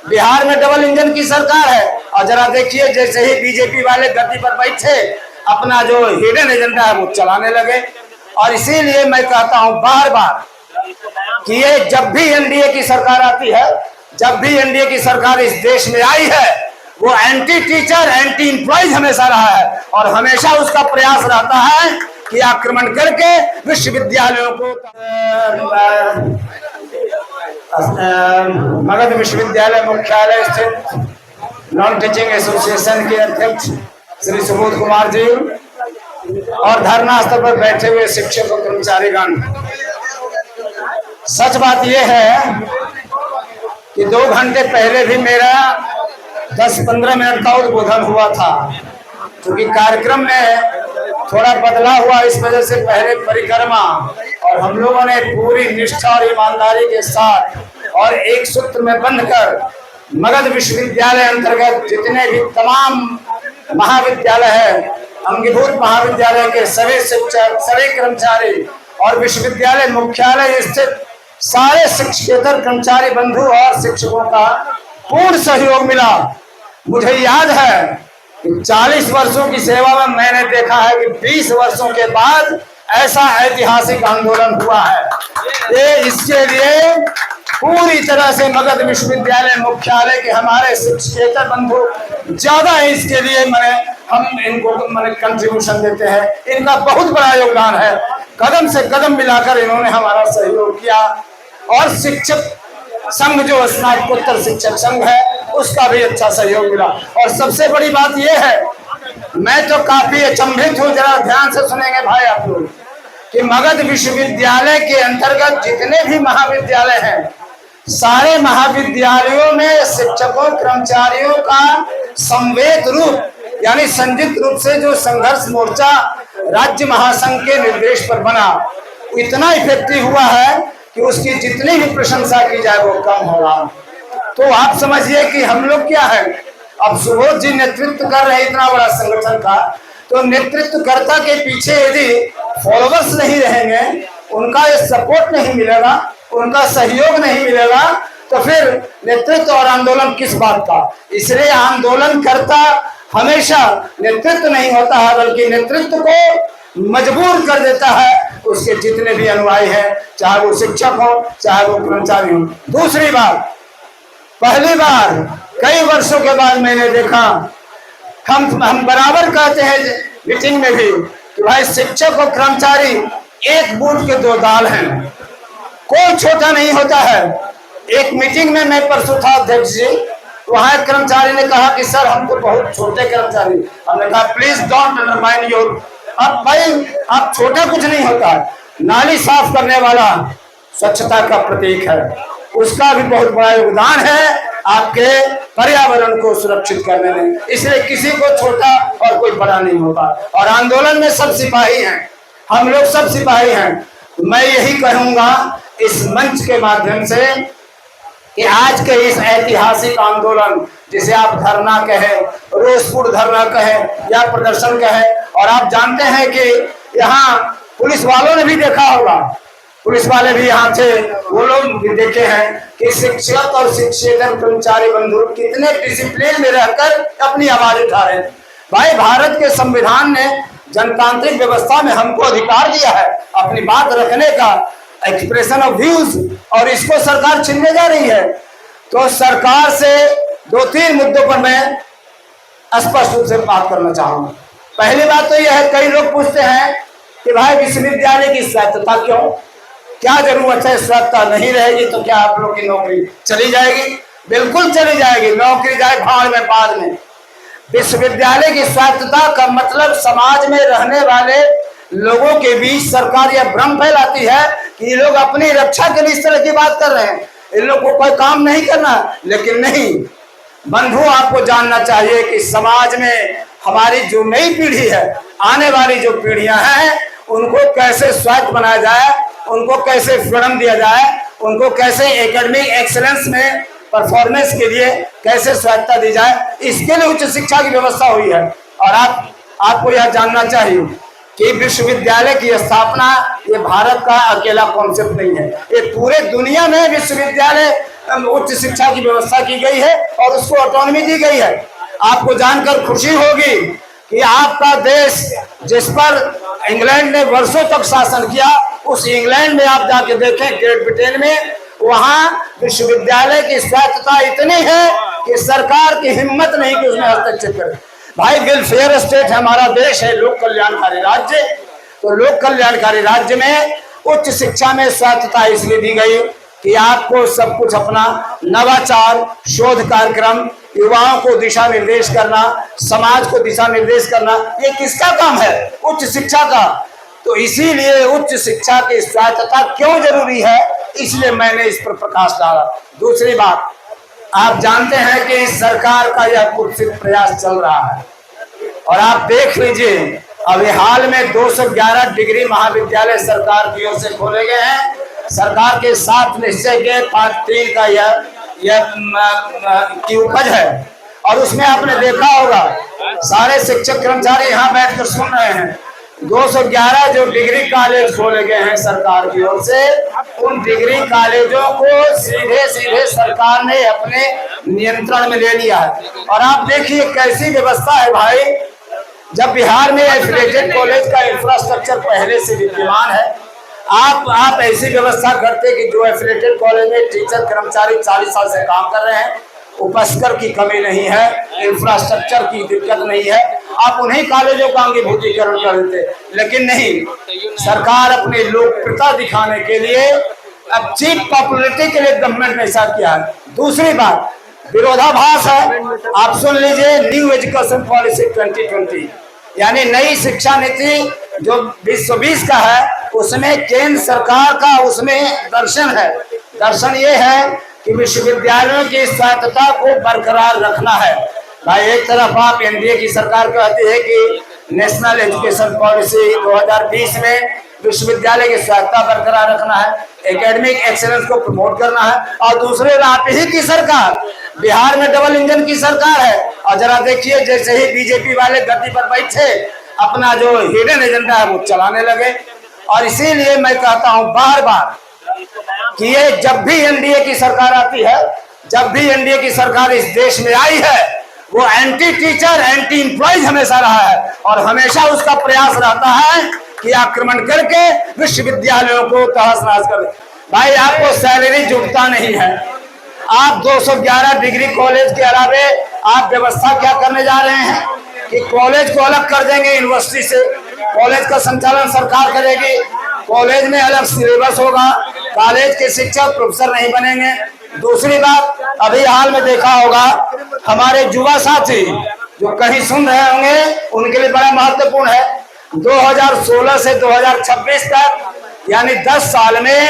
बिहार में double engine की सरकार है। और जरा देखिए, जैसे ही बीजेपी वाले गद्दी पर बैठे, अपना जो हिडन एजेंडा है वो चलाने लगे। और इसीलिए मैं कहता हूं बार बार कि ये जब भी एनडीए की सरकार आती है, जब भी एनडीए की सरकार इस देश में आई है, वो एंटी टीचर, एंटी एम्प्लॉयज हमेशा रहा है। और हमेशा उसका प्रयास रहता है कि आक्रमण करके विश्वविद्यालयों को, मगध विश्वविद्यालय मुख्यालय स्थित नॉन टीचिंग एसोसिएशन के अध्यक्ष श्री सुबोध कुमार जी और धरना स्थल पर बैठे हुए शिक्षक और कर्मचारीगण, सच बात यह है कि 2 घंटे पहले भी मेरा 10-15 मिनट का उद्बोधन हुआ था, क्योंकि कार्यक्रम में थोड़ा बदलाव हुआ। इस वजह से पहले परिक्रमा, और हम लोगों ने पूरी निष्ठा और ईमानदारी के साथ और एक सूत्र में बंधकर मगध विश्वविद्यालय अंतर्गत जितने भी तमाम महाविद्यालय है, अंगीभूत महाविद्यालय के सभी शिक्षक, सभी कर्मचारी और विश्वविद्यालय मुख्यालय स्थित सारे शिक्षकेतर कर्मचारी बंधु और शिक्षकों का पूर्ण सहयोग मिला। मुझे याद है कि 40 वर्षों की सेवा में मैंने देखा है कि 20 वर्षों के बाद ऐसा ऐतिहासिक आंदोलन हुआ है। ये इसके लिए पूरी तरह से मगध विश्वविद्यालय मुख्यालय के हमारे शिक्षकेतर बंधु ज्यादा है, इसके लिए हम इनको कंट्रीब्यूशन देते हैं। इनका बहुत बड़ा योगदान है। कदम से कदम मिलाकर इन्होंने हमारा सहयोग किया। और शिक्षक संघ, जो स्नातकोत्तर शिक्षक संघ है, उसका भी अच्छा सहयोग मिला। और सबसे बड़ी बात यह है, मैं तो काफी अचंभित हूँ, जरा ध्यान से सुनेंगे भाई आप लोग, कि मगध विश्वविद्यालय के अंतर्गत जितने भी महाविद्यालय हैं, सारे महाविद्यालयों में शिक्षकों कर्मचारियों का संवेद रूप, यानी संयुक्त रूप से जो संघर्ष मोर्चा राज्य महासंघ के निर्देश पर बना, इतना इफेक्टिव हुआ है कि उसकी जितनी भी प्रशंसा की जाए वो कम होगा। तो आप समझिए कि हम लोग क्या है, अब सुबोध जी नेतृत्व कर रहे इतना बड़ा संगठन का, तो नेतृत्वकर्ता के पीछे यदि फॉलोवर्स नहीं रहेंगे, उनका ये सपोर्ट नहीं मिलेगा, उनका सहयोग नहीं मिलेगा, तो फिर नेतृत्व और आंदोलन किस बात का। इसलिए आंदोलनकर्ता हमेशा नेतृत्व नहीं होता है, बल्कि नेतृत्व को मजबूर कर देता है उसके जितने भी अनुयायी हैं, चाहे वो शिक्षक हो चाहे वो कर्मचारी हो। दूसरी बात, पहली बार कई वर्षों के बाद मैंने देखा, हम बराबर कहते हैं मीटिंग में भी कि भाई शिक्षक और कर्मचारी एक बूट के 2 दाल हैं, कोई छोटा नहीं होता है। एक मीटिंग में मैं परसों था अध्यक्ष जी, वहां एक कर्मचारी ने कहा कि सर हम तो बहुत छोटे कर्मचारी। हमने कहा प्लीज डोंट अंडरमाइन योर, अब भाई आप छोटा कुछ नहीं होता है। नाली साफ करने वाला स्वच्छता का प्रतीक है, उसका भी बहुत बड़ा योगदान है आपके पर्यावरण को सुरक्षित करने में। इसलिए किसी को छोटा और कोई बड़ा नहीं होता। और आंदोलन में सब सिपाही हैं, हम लोग सब सिपाही हैं। मैं यही कहूंगा इस मंच के माध्यम से कि आज के इस ऐतिहासिक आंदोलन, जिसे आप धरना कहें, रोषपूर्ण धरना कहें या प्रदर्शन कहें, और आप जानते हैं कि यहाँ पुलिस वालों ने भी देखा होगा, पुलिस वाले भी यहाँ थे, वो लोग भी देखे हैं कि शिक्षक और शिक्षकेतर कर्मचारी बंधु कितने डिसिप्लिन में रहकर अपनी आवाज उठा रहे हैं। भाई भारत के संविधान ने जनतांत्रिक व्यवस्था में हमको अधिकार दिया है अपनी बात रखने का, एक्सप्रेशन ऑफ व्यूज, और इसको सरकार छीनने जा रही है। तो सरकार से 2-3 मुद्दों पर मैं स्पष्ट रूप से बात करना चाहूंगा। पहली बात तो यह है, कई लोग पूछते हैं कि भाई विश्वविद्यालय की स्वायत्तता क्यों, क्या जरूरत है, स्वायत्तता नहीं रहेगी तो क्या आप लोग की नौकरी चली जाएगी? बिल्कुल चली जाएगी, नौकरी जाए भाड़ में बाद में। विश्वविद्यालय की स्वायत्तता का मतलब समाज में रहने वाले लोगों के बीच सरकार यह भ्रम फैलाती है कि ये लोग अपनी रक्षा के लिए इस तरह की बात कर रहे हैं, इन लोग को कोई काम नहीं करना। लेकिन नहीं बंधु, आपको जानना चाहिए कि समाज में हमारी जो नई पीढ़ी है, आने वाली जो पीढ़ियां हैं, उनको कैसे स्वायत्त बनाया जाए, उनको कैसे फ्रीडम दिया जाए, उनको कैसे एकेडमिक एक्सीलेंस में परफॉर्मेंस के लिए कैसे स्वायत्तता दी जाए, इसके लिए उच्च शिक्षा की व्यवस्था हुई है। और आपको यह जानना चाहिए कि विश्वविद्यालय की स्थापना ये भारत का अकेला कॉन्सेप्ट नहीं है, ये पूरे दुनिया में विश्वविद्यालय उच्च शिक्षा की व्यवस्था की गई है और उसको ऑटोनॉमी दी गई है। आपको जानकर खुशी होगी कि आपका देश जिस पर इंग्लैंड ने वर्षों तक शासन किया, उस इंग्लैंड में आप जाके देखें, ग्रेट ब्रिटेन में, वहां विश्वविद्यालय की स्वायत्तता इतनी है कि सरकार की हिम्मत नहीं कि उसमें हस्तक्षेप करे। भाई वेलफेयर स्टेट हमारा देश है, लोक कल्याणकारी राज्य। तो लोक कल्याणकारी राज्य में उच्च शिक्षा में स्वायत्तता इसलिए दी गई कि आपको सब कुछ अपना नवाचार, शोध कार्यक्रम, युवाओं को दिशा निर्देश करना, समाज को दिशा निर्देश करना, ये किसका काम है? उच्च शिक्षा का। तो इसीलिए उच्च शिक्षा की स्वायत्तता क्यों जरूरी है, इसलिए मैंने इस पर प्रकाश डाला। दूसरी बात, आप जानते हैं कि इस सरकार का यह कुत्सित प्रयास चल रहा है और आप देख लीजिए, अभी हाल में 211 डिग्री महाविद्यालय सरकार की ओर से खोले गए हैं। सरकार के 7 निश्चय के 5(3) का यह की उपज है। और उसमें आपने देखा होगा, सारे शिक्षक कर्मचारी यहाँ बैठकर सुन रहे हैं, 211 जो डिग्री कॉलेज खोले गए हैं सरकार की ओर से, उन डिग्री कॉलेजों को सीधे सीधे सरकार ने अपने नियंत्रण में ले लिया है। और आप देखिए कैसी व्यवस्था है भाई, जब बिहार में एफिलिएटेड कॉलेज का इंफ्रास्ट्रक्चर पहले से विद्यमान है, आप ऐसी व्यवस्था करते कि जो एफिलिएटेड कॉलेज में टीचर कर्मचारी 40 साल से काम कर रहे हैं, उपस्कर की कमी नहीं है, इंफ्रास्ट्रक्चर की दिक्कत नहीं है, आप उन्हीं कॉलेजों का अंगीभूतीकरण कर देते। लेकिन नहीं, सरकार अपनी लोकप्रियता दिखाने के लिए, अब चीप पॉपुलरिटी के लिए गवर्नमेंट ने ऐसा किया है। दूसरी बात, विरोधाभास है। आप सुन लीजिए, न्यू एजुकेशन पॉलिसी 2020 यानी नई शिक्षा नीति जो 2020 का है, उसमें केंद्र सरकार का उसमें दर्शन है। दर्शन ये है कि विश्वविद्यालयों की स्वायत्तता को बरकरार रखना है। भाई एक तरफ आप एनडीए की सरकार कहती है कि नेशनल एजुकेशन पॉलिसी 2020 में विश्वविद्यालय की स्वायत्तता बरकरार रखना है, एकेडमिक एक्सेलेंस को प्रमोट करना है, और दूसरे आप ही की सरकार बिहार में डबल इंजन की सरकार है। और जरा देखिए, जैसे ही बीजेपी वाले गद्दी पर बैठे, अपना जो हिडन एजेंडा है वो चलाने लगे। और इसीलिए मैं कहता हूं बार बार कि ये जब भी एनडीए की सरकार आती है, जब भी एनडीए की सरकार इस देश में आई है, वो एंटी टीचर, एंटी एम्प्लॉयज हमेशा रहा है और हमेशा उसका प्रयास रहता है कि आक्रमण करके विश्वविद्यालयों को तहस नहस कर। भाई आपको सैलरी जुटता नहीं है, आप 211 डिग्री कॉलेज के अलावे आप व्यवस्था क्या करने जा रहे हैं कि कॉलेज को अलग कर देंगे यूनिवर्सिटी से, कॉलेज का संचालन सरकार करेगी, कॉलेज में अलग सिलेबस होगा, कॉलेज के शिक्षक प्रोफेसर नहीं बनेंगे। दूसरी बात, अभी हाल में देखा होगा, हमारे युवा साथी जो कहीं सुन रहे होंगे, उनके लिए बड़ा महत्वपूर्ण है, 2016 से 2026 तक यानी 10 साल में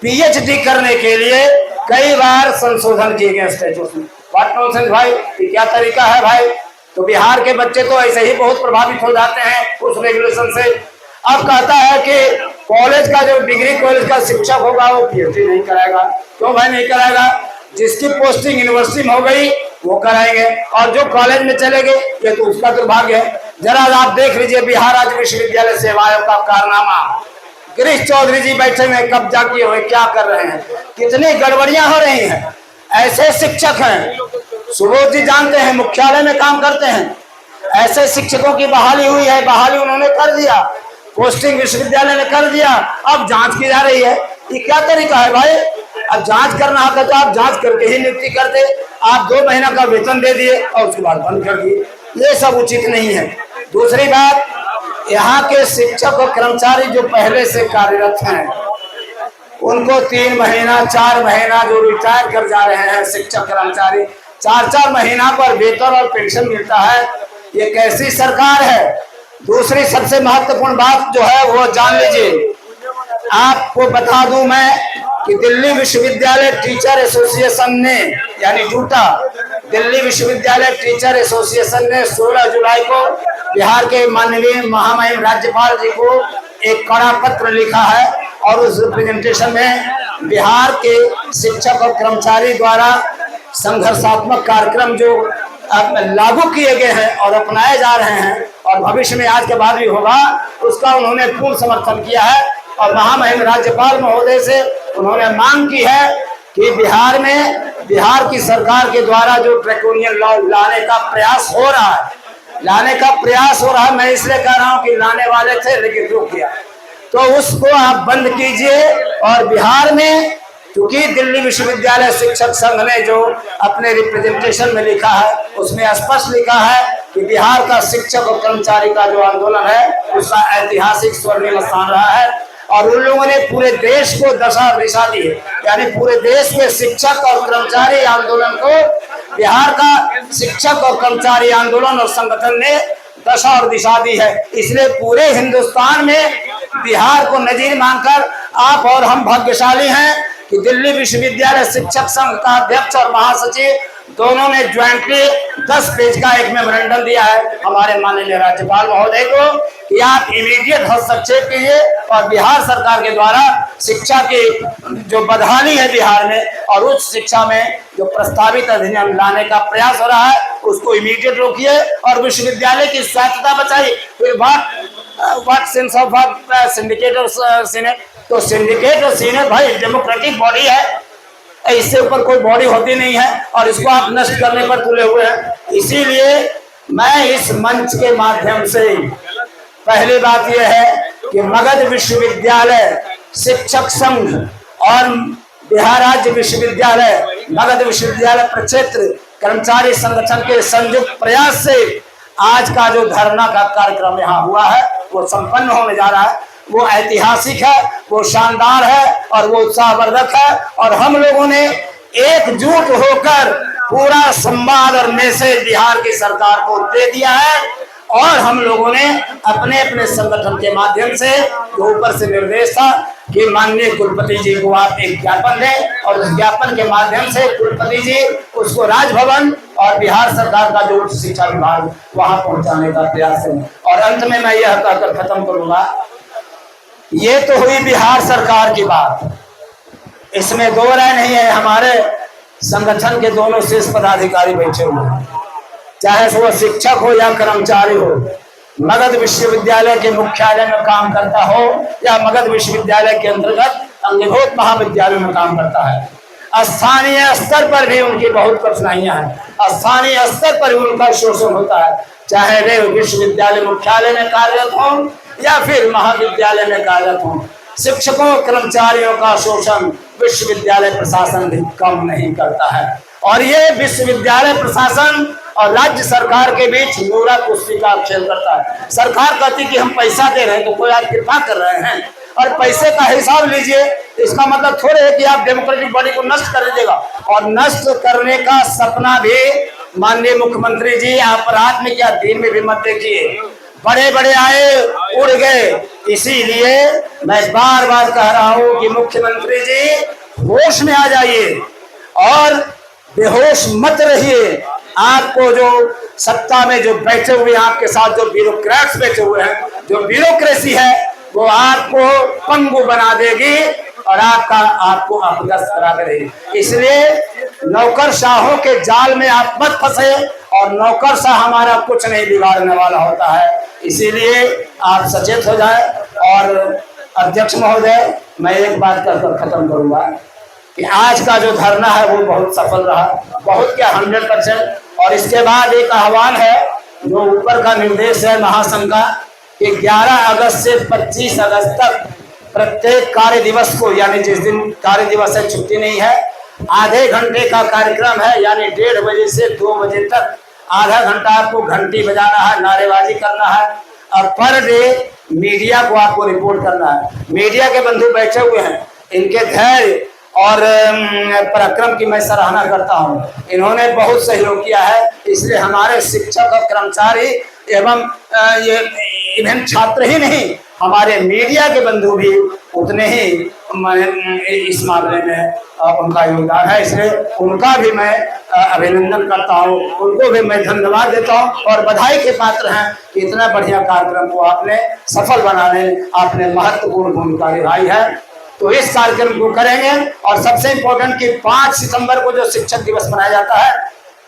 पीएचडी करने के लिए कई बार संशोधन किए गए स्टेटस में। व्हाट नॉनसेंस भाई, ये क्या तरीका है भाई? तो बिहार के बच्चे तो ऐसे ही बहुत प्रभावित हो जाते हैं उस रेगुलेशन से। अब कहता है कि कॉलेज का जो डिग्री कॉलेज का शिक्षक होगा वो पीएचडी नहीं कराएगा। क्यों भाई नहीं कराएगा? जिसकी पोस्टिंग यूनिवर्सिटी में हो गई वो कराएंगे, और जो कॉलेज में चले गए ये तो उसका दुर्भाग्य है। जरा आप देख लीजिए बिहार राज्य विश्वविद्यालय सेवा आयोग का कारनामा, गिरीश चौधरी जी बैठे हुए कब्जा किए हुए क्या कर रहे हैं, कितनी गड़बड़ियां हो रही हैं। ऐसे शिक्षक हैं, सुबोध जी जानते हैं, मुख्यालय में काम करते हैं, ऐसे शिक्षकों की बहाली हुई है, बहाली उन्होंने कर दिया, पोस्टिंग विश्वविद्यालय ने कर दिया, अब जांच की जा रही है। ये क्या तरीका है भाई? अब जांच करना होता तो आप जांच करके ही नियुक्ति करते, आप 2 महीना का वेतन दे दिए और उसके बाद बंद कर दिए, ये सब उचित नहीं है। दूसरी बात, यहाँ के शिक्षक और कर्मचारी जो पहले से कार्यरत हैं, उनको 3 महीना 4 महीना जो रिटायर कर जा रहे हैं शिक्षक कर्मचारी, 4-4 महीना पर वेतन और पेंशन मिलता है। ये कैसी सरकार है? दूसरी सबसे महत्वपूर्ण बात जो है वो जान लीजिए, आपको बता दूं मैं कि दिल्ली विश्वविद्यालय टीचर एसोसिएशन ने यानी डूटा, दिल्ली विश्वविद्यालय टीचर एसोसिएशन ने 16 जुलाई को बिहार के माननीय महामहिम राज्यपाल जी को एक कड़ा पत्र लिखा है, और उस रिप्रेजेंटेशन में बिहार के शिक्षक और कर्मचारी द्वारा संघर्षात्मक कार्यक्रम जो लागू किए गए हैं और अपनाए जा रहे हैं और भविष्य में आज के बाद भी होगा, उसका उन्होंने पूर्ण समर्थन किया है। और महामहिम राज्यपाल महोदय से उन्होंने मांग की है कि बिहार की सरकार के द्वारा जो ड्रैकोनियन लॉ लाने का प्रयास हो रहा है, मैं इसलिए कह रहा हूं कि लाने वाले थे लेकिन रुक गया, तो उसको आप बंद कीजिए। और बिहार में क्योंकि दिल्ली विश्वविद्यालय शिक्षक संघ ने जो अपने रिप्रेजेंटेशन में लिखा है, उसमें स्पष्ट लिखा है कि बिहार का शिक्षक और कर्मचारी का जो आंदोलन है उसका ऐतिहासिक स्वर्णिम स्थान रहा है और उन लोगों ने पूरे देश को दशा और दिशा दी है। यानी पूरे देश के शिक्षक और कर्मचारी आंदोलन को बिहार का शिक्षक और कर्मचारी आंदोलन और संगठन ने दशा और दिशा दी है। इसलिए पूरे हिंदुस्तान में बिहार को नजीर मानकर आप और हम भाग्यशाली हैं कि दिल्ली विश्वविद्यालय शिक्षक संघ का अध्यक्ष और महासचिव दोनों ने ज्वाइंटली 10 पेज का एक मेमोरेंडम दिया है हमारे माननीय राज्यपाल महोदय को कि आप इमीडिएट हस्तक्षेप कीजिए और बिहार सरकार के द्वारा शिक्षा की जो बदहाली है बिहार में और उच्च शिक्षा में जो प्रस्तावित अधिनियम लाने का प्रयास हो रहा है उसको इमीडिएट रोकिए और विश्वविद्यालय की स्वायत्तता बचाइए। फिर व्हाट सेंस ऑफ सिंडिकेट और सीनेट, तो सिंडिकेट और सीनेट भाई डेमोक्रेटिक बॉडी है, इससे ऊपर कोई बॉडी होती नहीं है और इसको आप नष्ट करने पर तुले हुए हैं। इसीलिए मैं इस मंच के माध्यम से पहली बात यह है कि मगध विश्वविद्यालय शिक्षक संघ और बिहार राज्य विश्वविद्यालय मगध विश्वविद्यालय प्रक्षेत्र कर्मचारी संगठन के संयुक्त प्रयास से आज का जो धरना का कार्यक्रम यहाँ हुआ है वो संपन्न होने जा रहा है। वो ऐतिहासिक है, वो शानदार है और वो उत्साहवर्धक है और हम लोगों ने एकजुट होकर पूरा संवाद और मैसेज बिहार की सरकार को दे दिया है और हम लोगों ने अपने अपने संगठन के माध्यम से जो ऊपर से निर्देश था कि माननीय कुलपति जी को आप एक ज्ञापन दें और उस ज्ञापन के माध्यम से कुलपति जी उसको राजभवन और बिहार सरकार का जो उच्च शिक्षा विभाग वहां पहुंचाने का प्रयास है। और अंत में मैं यह कहकर खत्म करूंगा, ये तो हुई बिहार सरकार की बात, इसमें दो राय नहीं है। हमारे संगठन के दोनों शीर्ष पदाधिकारी बैठे हुए हैं, चाहे वो शिक्षक हो या कर्मचारी हो, मगध विश्वविद्यालय के मुख्यालय में काम करता हो या मगध विश्वविद्यालय के अंतर्गत अंगीभूत महाविद्यालय में काम करता है। स्थानीय स्तर पर भी उनकी बहुत कठिनाइयां हैं, स्थानीय स्तर पर भी उनका शोषण होता है, चाहे वे विश्वविद्यालय मुख्यालय में कार्यरत हों या फिर महाविद्यालय में कार्यरत हों। शिक्षकों कर्मचारियों का शोषण विश्वविद्यालय प्रशासन भी कम नहीं करता है और ये विश्वविद्यालय प्रशासन और राज्य सरकार के बीच नूरा कुश्ती का खेल करता है। सरकार कहती कि हम पैसा दे रहे हैं तो कोई आप कृपा कर रहे हैं और पैसे का हिसाब लीजिए, इसका मतलब थोड़े है कि आप डेमोक्रेटिक बॉडी को नष्ट कर दीजिएगा। और नष्ट करने का सपना भी माननीय मुख्यमंत्री जी आप रात में क्या दिन में भी मत देखिए, बड़े बड़े आए उड़ गए। इसीलिए मैं बार बार कह रहा हूं कि मुख्यमंत्री जी होश में आ जाइए और बेहोश मत रहिए। आपको जो सत्ता में जो बैठे हुए आपके साथ जो ब्यूरोक्रेट्स बैठे हुए हैं, जो ब्यूरोक्रेसी है वो आपको पंगु बना देगी और आपको अपदस्थ करा देगी। इसलिए नौकरशाहों के जाल में आप मत फंसे और नौकरशाह हमारा कुछ नहीं बिगाड़ने वाला होता है। इसीलिए आप सचेत हो जाए। और अध्यक्ष महोदय, मैं एक बात कहकर खत्म करूंगा कि आज का जो धरना है वो बहुत सफल रहा, बहुत क्या 100%। और इसके बाद एक आह्वान है जो ऊपर का निर्देश है महासंघ का कि 11 अगस्त से 25 अगस्त तक प्रत्येक कार्य दिवस को, यानी जिस दिन कार्य दिवस है छुट्टी नहीं है, आधे घंटे का कार्यक्रम है, यानी 1:30 बजे से 2 बजे तक आधा घंटा आपको घंटी बजाना है, नारेबाजी करना है और पर डे मीडिया को आपको रिपोर्ट करना है। मीडिया के बंधु बैठे हुए हैं, इनके धैर्य और पराक्रम की मैं सराहना करता हूं। इन्होंने बहुत सहयोग किया है, इसलिए हमारे शिक्षक और कर्मचारी एवं ये इवन छात्र ही नहीं, हमारे मीडिया के बंधु भी उतने ही इस मामले में उनका योगदान है। इसलिए उनका भी मैं अभिनंदन करता हूं, उनको भी मैं धन्यवाद देता हूं और बधाई के पात्र हैं कि इतना बढ़िया कार्यक्रम को आपने सफल बनाने आपने महत्वपूर्ण भूमिका निभाई है। तो इस कार्यक्रम को करेंगे और सबसे इम्पोर्टेंट कि 5 सितंबर को जो शिक्षक दिवस मनाया जाता है,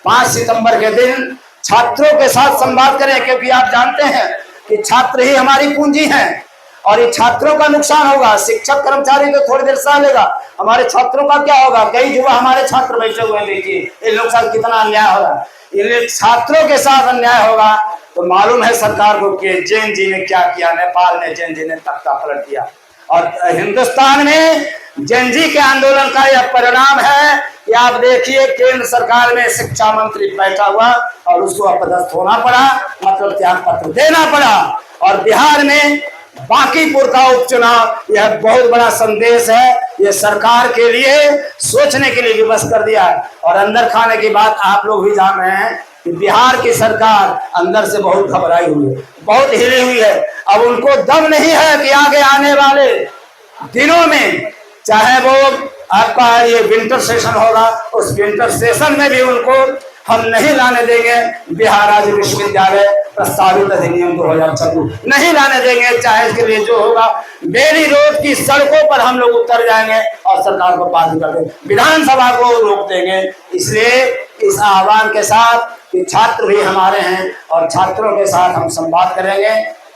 5 सितंबर के दिन छात्रों के साथ संवाद करें, क्योंकि आप जानते हैं कि छात्र ही हमारी पूंजी हैं और ये छात्रों का नुकसान होगा। शिक्षक कर्मचारी तो थोड़ी देर सह लेगा, हमारे छात्रों का क्या होगा? कई युवा हमारे छात्र बैठे हुए हैं, देखिए इन लोग साथ कितना अन्याय हो रहा है। इन छात्रों के साथ अन्याय होगा तो मालूम है सरकार को कि जैन जी ने क्या किया। नेपाल में जैन जी ने तख्ता पलट दिया और हिंदुस्तान में जैन जी के आंदोलन का यह परिणाम है कि आप देखिए केंद्र सरकार में शिक्षा मंत्री बैठा हुआ और उसको अपदस्थ होना पड़ा, मतलब त्याग पत्र देना पड़ा। और बिहार में बांकीपुर का उपचुनाव, यह बहुत बड़ा संदेश है, यह सरकार के लिए सोचने के लिए विवश कर दिया है। और अंदर खाने की बात आप लोग भी जान रहे हैं कि बिहार की सरकार अंदर से बहुत घबराई हुई है, बहुत हिली हुई है। अब उनको दम नहीं है कि आगे आने वाले दिनों में, चाहे वो आपका ये विंटर सेशन होगा, उस विंटर सेशन में भी उनको हम नहीं लाने देंगे बिहार राज्य विश्वविद्यालय प्रस्तावित अधिनियम 2026 नहीं लाने देंगे। चाहे इसके लिए जो होगा बेली रोड की सड़कों पर हम लोग उतर जाएंगे और सरकार को बाध्य कर देंगे, विधानसभा को रोक देंगे। इसलिए इस आह्वान के साथ कि छात्र भी हमारे हैं और छात्रों के साथ हम संवाद करेंगे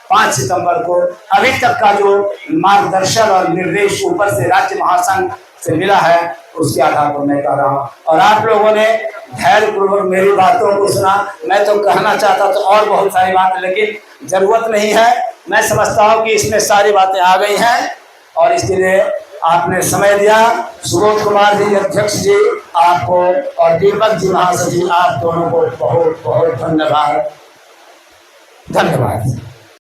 5 सितंबर को। अभी तक का जो मार्गदर्शन और निर्देश ऊपर से राज्य महासंघ से मिला है उसके आधार पर मैं कह रहा हूँ। और आप लोगों ने धैर्यपूर्वक मेरी बातों को सुना। मैं तो कहना चाहता तो और बहुत सारी बातें, लेकिन जरूरत नहीं है। मैं समझता हूँ कि इसमें सारी बातें आ गई हैं और इसके लिए आपने समय दिया। सुबोध कुमार जी अध्यक्ष जी आपको और दीपक जी महासचिव, आप दोनों को बहुत बहुत धन्यवाद।